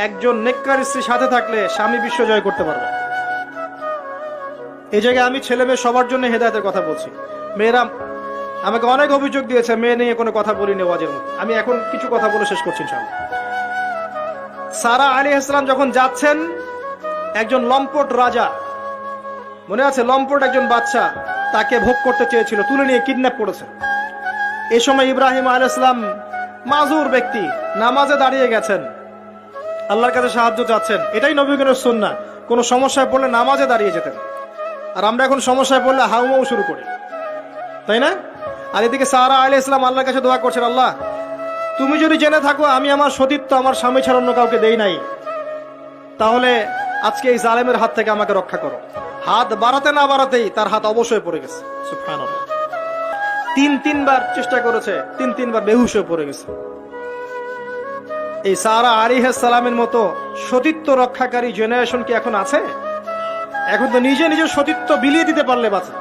একজন নেককার স্ত্রী সাথে থাকলে স্বামী বিশ্ব জয় করতে পারবে। এই জায়গায় আমি ছেলে মেয়ে সবার জন্য হেদায়েতের কথা বলছি। মেয়েরা আমাকে অনেক অভিযোগ দিয়েছে, মেয়ে নিয়ে কোনো কথা বলিনি ওয়াজের মধ্যে। আমি এখন কিছু কথা বলে শেষ করছি ইনশাআল্লাহ। সারা আলাইহিস সালাম যখন যাচ্ছেন, একজন লম্পট রাজা, মনে আছে, লম্পট একজন বাচ্চা তাকে ভোগ করতে চেয়েছিল, তুলে নিয়ে কিডন্যাপ করেছে। এই সময় ইব্রাহিম আলাইহিস সালাম মাজুর ব্যক্তি, নামাজে দাঁড়িয়ে গেছেন, আল্লাহর কাছে সাহায্য চাচ্ছেন। এটাই নবীগণের সুন্নাহ, কোনো সমস্যায় পড়লে নামাজে দাঁড়িয়ে যেতেন। আর আমরা এখন সমস্যায় পড়লে হাউমাউ শুরু করি, তাই না? আর এদিকে সারা আলাইহিস সালাম আল্লাহর কাছে দোয়া করছেন, আল্লাহ তুমি যদি জেনে থাকো আমি আমার সতীত্ব আমার স্বামী ছাড়া অন্য কাউকে দেই নাই, তাহলে আজকে এই জালেমের হাত থেকে আমাকে রক্ষা করো। হাত বাড়াতে না বাড়াতেই তার হাত অবশ্যই পড়ে গেছে। সুবহানাল্লাহ। তিনবার চেষ্টা করেছে, তিনবার বেহুশ হয়ে পড়ে গেছে। এই সারা আলাইহিস সালামের মতো সতীত্ব রক্ষাকারী জেনারেশন কি এখন আছে? এখন তো নিজে নিজের সতীত্ব বিলিয়ে দিতে পারলে বাঁচে।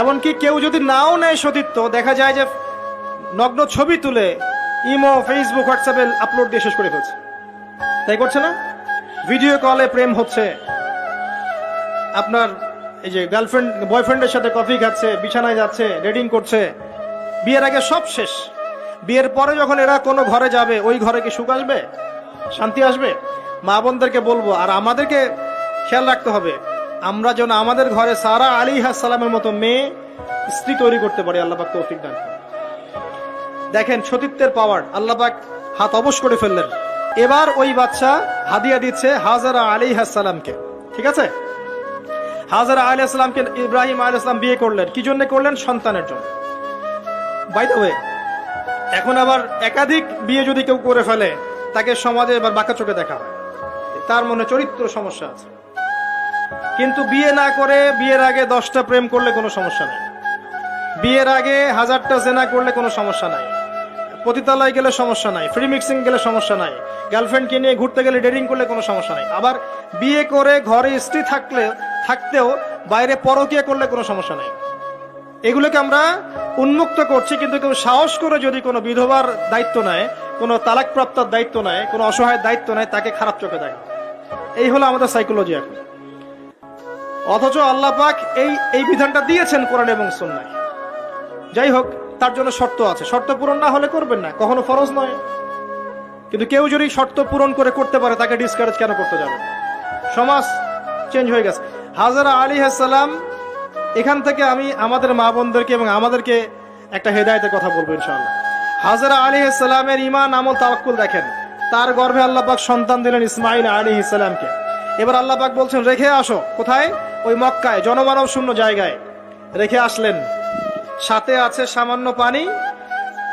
এমনকি কেউ যদি নাও নেয় সতীত্ব, দেখা যায় যে নগ্ন ছবি তুলে ইমো, ফেসবুক, হোয়াটসঅ্যাপে আপলোড দিয়ে শেষ করে ফেলছে। তাই করছে না? ভিডিও কলে প্রেম হচ্ছে, আপনার এই যে গার্লফ্রেন্ড বয়ফ্রেন্ডের সাথে কফি খাচ্ছে, বিছানায় যাচ্ছে, ডেটিং করছে। বিয়ের আগে সব শেষ, বিয়ের পরে যখন এরা কোনো ঘরে যাবে, ওই ঘরে কি সুখ আসবে, শান্তি আসবে? মা বোনদেরকে বলবো, আর আমাদেরকে খেয়াল রাখতে হবে, আমরা যেন আমাদের ঘরে সারা আলাইহিস সালামের মতো মেয়ে স্ত্রী তৈরি করতে পারি। আল্লাহ পাক তৌফিক দান করুন। দেখেন সতীত্বের পাওয়ার, আল্লাহ পাক হাত অবশ করে ফেললেন। এবার ওই বাচ্চা হাদিয়া দিচ্ছে হাজরা আলাইহিস সালামকে। ঠিক আছে, হাজরা আলাইহিস সালামকে ইব্রাহিম আলাইহিস সালাম বিয়ে করলেন। কি জন্য করলেন? সন্তানের জন্য। বাই দ্য ওয়ে, এখন আবার একাধিক বিয়ে যদি কেউ করে ফেলে, তাকে সমাজে এবার বাঁকা চোখে দেখা হয়, তার মনে চরিত্র সমস্যা আছে। কিন্তু বিয়ে না করে বিয়ের আগে 10টা প্রেম করলে কোনো সমস্যা নাই, বিয়ের আগে 1000টা জেনা করলে কোনো সমস্যা নাই, পতিতালয় গেলে সমস্যা নাই, ফ্রি মিক্সিং গেলে সমস্যা নাই, গার্লফ্রেন্ডকে নিয়ে ঘুরতে গেলে ডেটিং করলে কোনো সমস্যা নাই। আবার বিয়ে করে ঘরে স্ত্রী থাকতেও বাইরে পরকীয়া করলে কোনো সমস্যা নাই। এগুলোকে আমরা উন্মুক্ত করছি, কিন্তু কেউ সাহস করে যদি কোনো বিধবার দায়িত্ব নেয়, কোনো তালাকপ্রাপ্তর দায়িত্ব নেয়, কোনো অসহায়ের দায়িত্ব নেয়, তাকে খারাপ চোখে দেখা। এই হলো আমাদের সাইকোলজি এখন। অথচ আল্লাহ পাক এই বিধানটা দিয়েছেন কোরআন এবং সুন্নাহয়। যাই হোক, তার জন্য শর্ত আছে, শর্ত পূরণ না হলে করবেন না, কখনো ফরজ নয়। কিন্তু কেউ যদি শর্ত পূরণ করে করতে পারে, তাকে ডিসকারেজ কেন করতে যাবে? সমাজ চেঞ্জ হয়ে গেছে। হাজরা আলাইহিস সালাম, এখান থেকে আমি আমাদের মা বোনদেরকে এবং আমাদেরকে একটা হেদায়েতের কথা বলবো ইনশাআল্লাহ। হাজরা আলাইহিস সালামের ঈমান, আমল, তাওয়াক্কুল দেখেন। তার গর্ভে আল্লাহ পাক সন্তান দিলেন ইসমাঈল আলাইহিস সালামকে। এবার আল্লাহ পাক বলছেন রেখে আসো। কোথায়? ওই মক্কায়, জনমানব শূন্য জায়গায় রেখে আসলেন। সাথে আছে সামান্য পানি,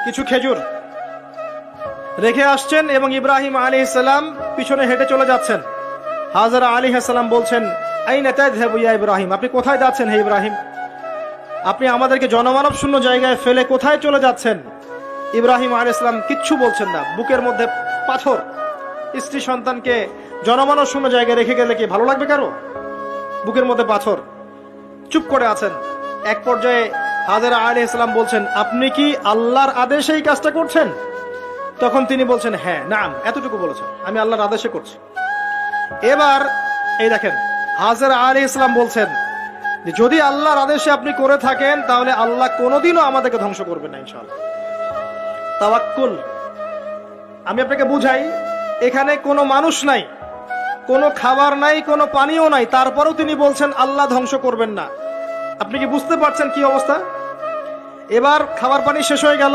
কিছু খেজুর রেখে আসছেন, এবং ইব্রাহিম আলাইহিস সালাম পিছনে হেঁটে চলে যাচ্ছেন। হাজরা আলাইহিস সালাম বলছেন, আইনা তাযহাবু ইয়া ইব্রাহিম, আপনি কোথায় যাচ্ছেন হে ইব্রাহিম? আপনি আমাদেরকে জনমানব শূন্য জায়গায় ফেলে কোথায় চলে যাচ্ছেন? ইব্রাহিম আলাইহিস সালাম কিচ্ছু বলছেন না, বুকের মধ্যে পাথর। স্ত্রী সন্তানকে জনমানব শূন্য জায়গায় রেখে গেলে কি ভালো লাগবে কারো? বুকের মধ্যে পাথর, চুপ করে আছেন। এক পর্যায়ে হাজরা আলাইহিস সালাম বলছেন, আপনি কি আল্লাহর আদেশে এই কাজটা করছেন? তখন তিনি বলছেন, হ্যাঁ, নাম, এতটুকু বলেছেন, আমি আল্লাহর আদেশে করছি। এবার এই দেখেন, হাজরা আলাইহিস সালাম বলছেন যে যদি আল্লাহর আদেশে আপনি করে থাকেন, তাহলে আল্লাহ কোনোদিনও আমাদেরকে ধ্বংস করবেন না ইনশাআল্লাহ। তাওয়াক্কুল। আমি আপনাকে বুঝাই, এখানে কোনো মানুষ নাই, কোনো খাবার নাই, কোনো পানিও নাই, তারপরেও তিনি বলছেন আল্লাহ ধ্বংস করবেন না। আপনি কি বুঝতে পারছেন কি অবস্থা? এবার খাবার পানি শেষ হয়ে গেল,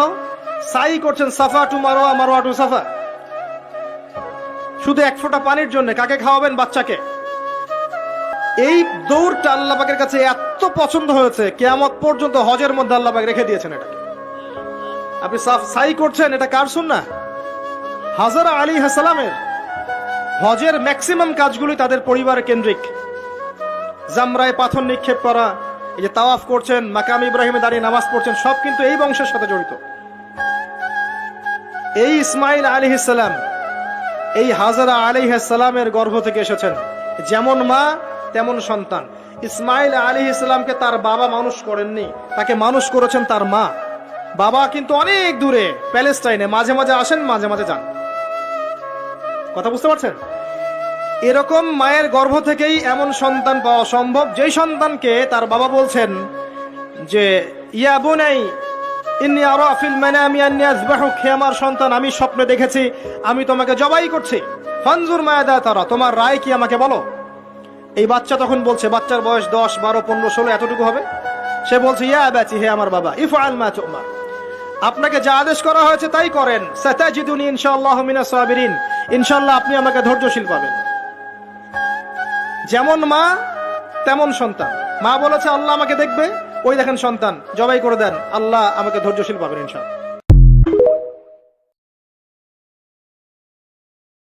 সাই করছেন সাফা টু মারোয়া, মারোয়া টু সাফা, শুধু এক ফোঁটা পানির জন্য। কাকে খাওয়াবেন? বাচ্চাকে। এই দৌড়টা আল্লাহ পাকের কাছে এত পছন্দ হয়েছে, কিয়ামত পর্যন্ত হজের মধ্যে আল্লাহ পাক রেখে দিয়েছেন এটাকে। আপনি সাই করছেন, এটা কার সুন্নাহ? হাজরা আলাইহিস সালামের। হজের ম্যাক্সিমাম কাজগুলি তাদের পরিবারের কেন্দ্রিক। জামরায় পাথর নিক্ষেপ করা, এই যে তাওয়াফ করছেন, মাকাম ইব্রাহিমে দাঁড়িয়ে নামাজ পড়ছেন, সব কিন্তু এই বংশের সাথে জড়িত। এই ইসমাঈল আলাইহিস সালাম এই হাজরা আলাইহিস সালামের গর্ভ থেকে এসেছেন। যেমন মা তেমন সন্তান। ইসমাঈল আলাইহিস সালামকে তার বাবা মানুষ করেননি, তাকে মানুষ করেছেন তার মা। বাবা কিন্তু অনেক দূরে প্যালেস্টাইনে, মাঝে মাঝে আসেন, মাঝে মাঝে যান। কথা বুঝতে পারছেন? এরকম মায়ের গর্ভ থেকেই এমন সন্তান পাওয়া সম্ভব, যেই সন্তানকে তার বাবা বলছেন যে ইয়া বুনাই ইন্নী আরা ফিল মানামি আন্নী আযবাহুক, হে আমার সন্তান, আমি স্বপ্নে দেখেছি আমি তোমাকে জবাই করছি, ফানজুর মায়াদা তারা, তোমার রায় কি আমাকে বলো। এই বাচ্চা তখন বলছে, বাচ্চার বয়স 10, 12, 15, 16 এতটুকু হবে। সে বলছে ইয়া আবাতি, হে আমার বাবা, ইফআল মা তুমার, আপনাকে যা আদেশ করা হয়েছে তাই করেন, সাতাজিদুনি ইনশাআল্লাহু মিনাস সাবিরিন, ইনশাআল্লাহ আপনি আমাকে ধৈর্যশীল পাবেন। যেমন মা তেমন সন্তান। মা বলেছে আল্লাহ আমাকে দেখবে, ওই দেখেন সন্তান জবাই করে দেন, আল্লাহ আমাকে ধৈর্যশীল পাবেন ইনশাআল্লাহ।